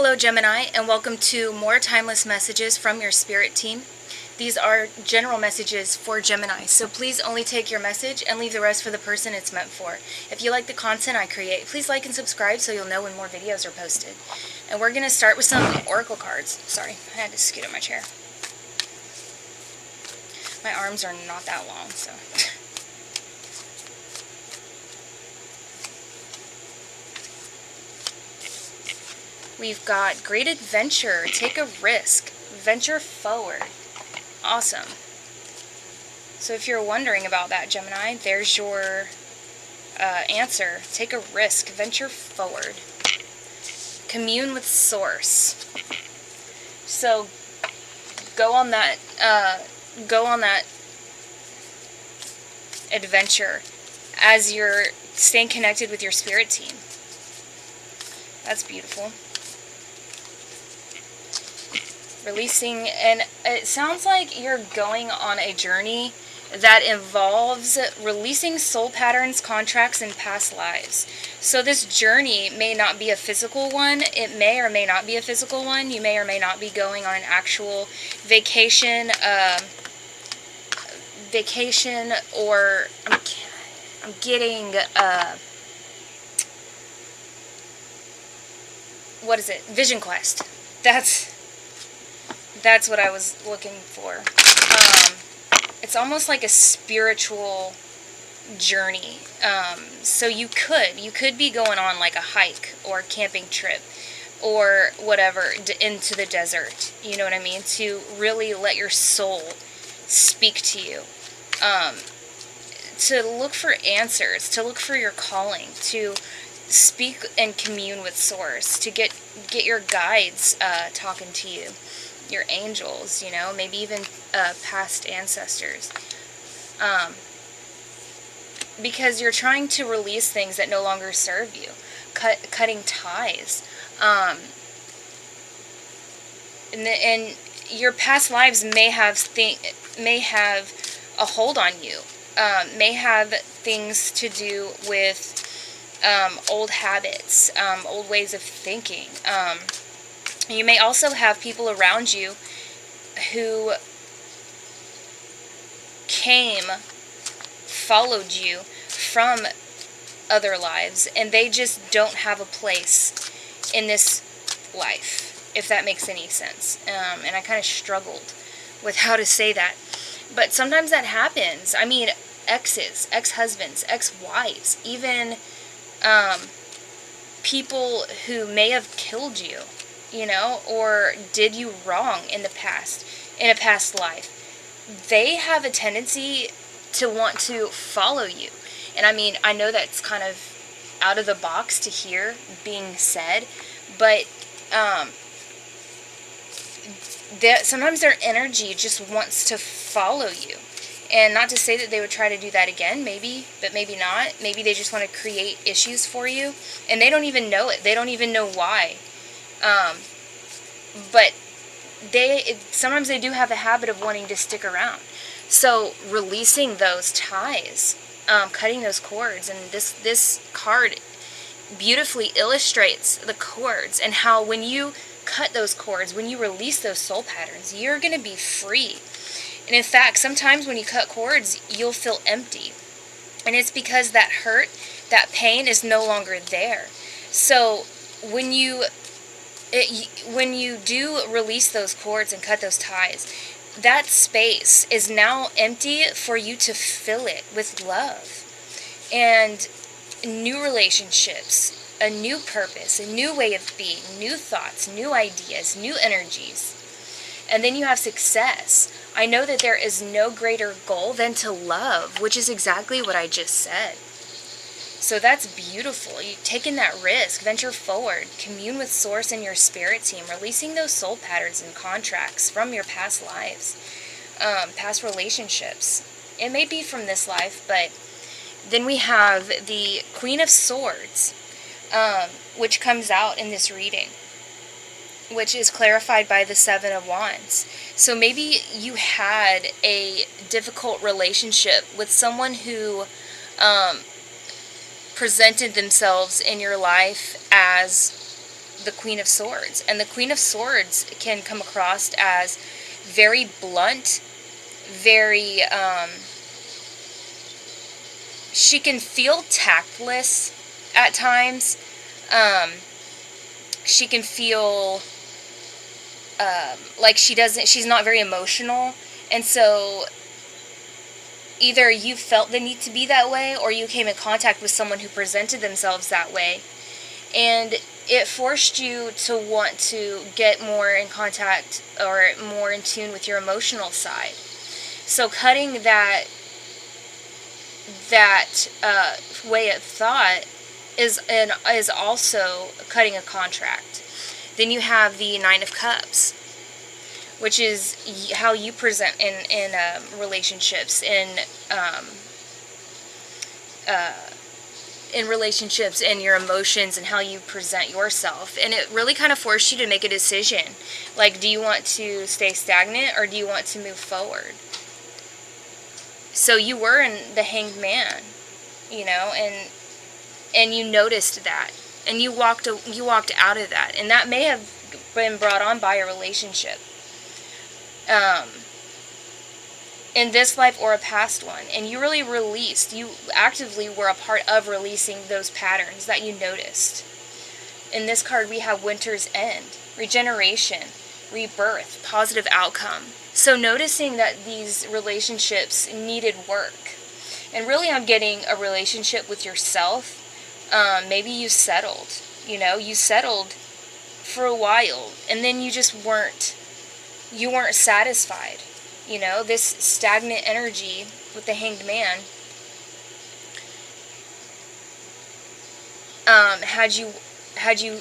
Hello Gemini, and welcome to more timeless messages from your spirit team. These are general messages for Gemini, so please only take your message and leave the rest for the person it's meant for. If you like the content I create, please like and subscribe so you'll know when more videos are posted. And we're going to start with some oracle cards. Sorry, I had to scoot up my chair. My arms are not that long, so... We've got great adventure, take a risk, venture forward. Awesome. So if you're wondering about that, Gemini, there's your answer. Take a risk, venture forward. Commune with Source. So go on that adventure as you're staying connected with your spirit team. That's beautiful. Releasing, and it sounds like you're going on a journey that involves releasing soul patterns, contracts, and past lives. So this journey may not be a physical one. It may or may not be a physical one. You may or may not be going on an actual vacation, or I'm getting what is it? Vision quest. That's what I was looking for. It's almost like a spiritual journey. So you could be going on like a hike or a camping trip or whatever into the desert. You know what I mean? To really let your soul speak to you. To look for answers, to look for your calling, to speak and commune with Source, to get your guides talking to you. Your angels, you know, maybe even past ancestors. Because you're trying to release things that no longer serve you. Cutting ties. And your past lives may have a hold on you. May have things to do with old habits, old ways of thinking. You may also have people around you who followed you from other lives, and they just don't have a place in this life, if that makes any sense. And I kind of struggled with how to say that. But sometimes that happens. I mean, exes, ex-husbands, ex-wives, even people who may have killed you. You know, or did you wrong in a past life. They have a tendency to want to follow you. And I mean, I know that's kind of out of the box to hear being said, but sometimes their energy just wants to follow you. And not to say that they would try to do that again, maybe, but maybe not. Maybe they just want to create issues for you, and they don't even know it. They don't even know why. But sometimes they do have a habit of wanting to stick around. So releasing those ties, cutting those cords, and this card beautifully illustrates the cords and how when you cut those cords, when you release those soul patterns, you're going to be free. And in fact, sometimes when you cut cords, you'll feel empty. And it's because that hurt, that pain is no longer there. So when you do release those cords and cut those ties, that space is now empty for you to fill it with love and new relationships, a new purpose, a new way of being, new thoughts, new ideas, new energies. And then you have success. I know that there is no greater goal than to love, which is exactly what I just said. So that's beautiful. You've taken that risk, venture forward, commune with Source and your spirit team, releasing those soul patterns and contracts from your past lives, past relationships. It may be from this life, but then we have the Queen of Swords, which comes out in this reading, which is clarified by the Seven of Wands. So maybe you had a difficult relationship with someone who presented themselves in your life as the Queen of Swords. And the Queen of Swords can come across as very blunt, very, she can feel tactless at times. She can feel like she's not very emotional. And so either you felt the need to be that way, or you came in contact with someone who presented themselves that way, and it forced you to want to get more in contact or more in tune with your emotional side. So cutting that way of thought is also cutting a contract. Then you have the Nine of Cups, which is how you present in relationships, in relationships and your emotions and how you present yourself. And it really kind of forced you to make a decision. Like, do you want to stay stagnant or do you want to move forward? So you were in the Hanged Man, you know, and you noticed that, and you walked out of that, and that may have been brought on by a relationship, in this life or a past one, and you actively were a part of releasing those patterns that you noticed. In this card we have Winter's End, regeneration, rebirth, positive outcome. So noticing that these relationships needed work. And really I'm getting a relationship with yourself. Maybe you settled. You settled for a while, and then you just weren't satisfied. This stagnant energy with the Hanged Man had you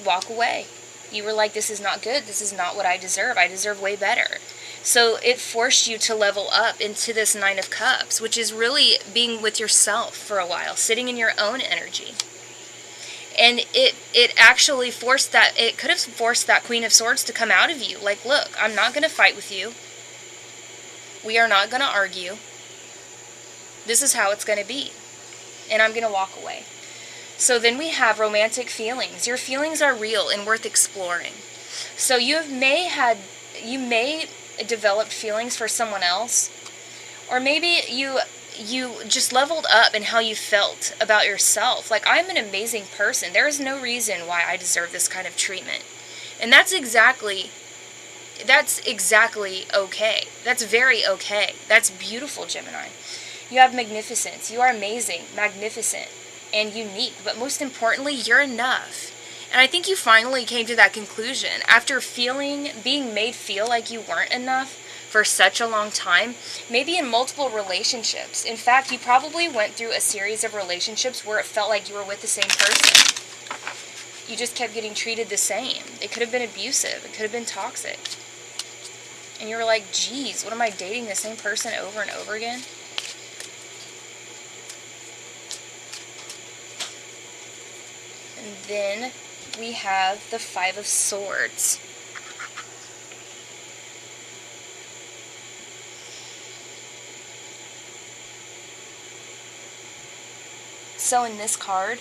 walk away. You were like, this is not good. This is not what I deserve. I deserve way better. So it forced you to level up into this Nine of Cups, which is really being with yourself for a while, sitting in your own energy. And it actually it could have forced that Queen of Swords to come out of you. Like, look, I'm not going to fight with you. We are not going to argue. This is how it's going to be. And I'm going to walk away. So then we have romantic feelings. Your feelings are real and worth exploring. So you may developed feelings for someone else, or maybe you just leveled up in how you felt about yourself. Like, I'm an amazing person. There is no reason why I deserve this kind of treatment. And that's exactly okay. That's very okay. That's beautiful, Gemini. You have magnificence. You are amazing, magnificent, and unique. But most importantly, you're enough. And I think you finally came to that conclusion after being made feel like you weren't enough for such a long time, maybe in multiple relationships. In fact, you probably went through a series of relationships where it felt like you were with the same person. You just kept getting treated the same. It could have been abusive. It could have been toxic. And you were like, geez, what am I dating the same person over and over again? And then we have the Five of Swords. So in this card,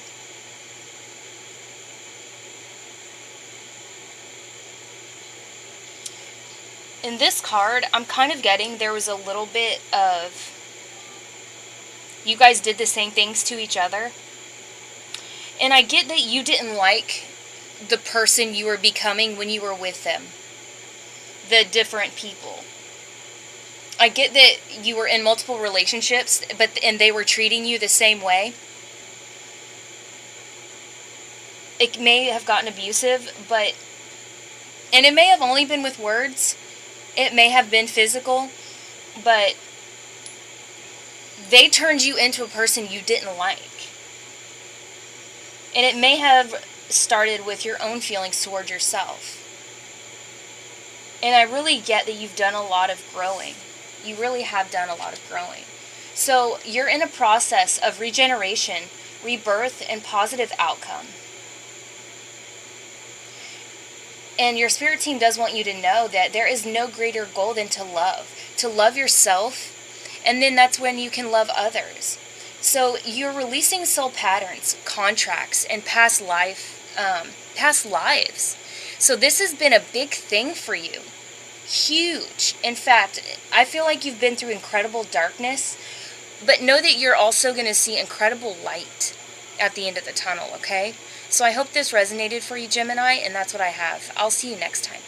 I'm kind of getting there was a little bit of, you guys did the same things to each other. And I get that you didn't like the person you were becoming when you were with them. The different people. I get that you were in multiple relationships, and they were treating you the same way. It may have gotten abusive, and it may have only been with words. It may have been physical, but they turned you into a person you didn't like. And it may have started with your own feelings toward yourself. And I really get that you've done a lot of growing. You really have done a lot of growing. So you're in a process of regeneration, rebirth, and positive outcome. And your spirit team does want you to know that there is no greater goal than to love yourself, and then that's when you can love others. So you're releasing soul patterns, contracts, and past life past lives. So this has been a big thing for you. Huge. In fact, I feel like you've been through incredible darkness, but know that you're also going to see incredible light at the end of the tunnel, okay? So I hope this resonated for you, Gemini, and that's what I have. I'll see you next time.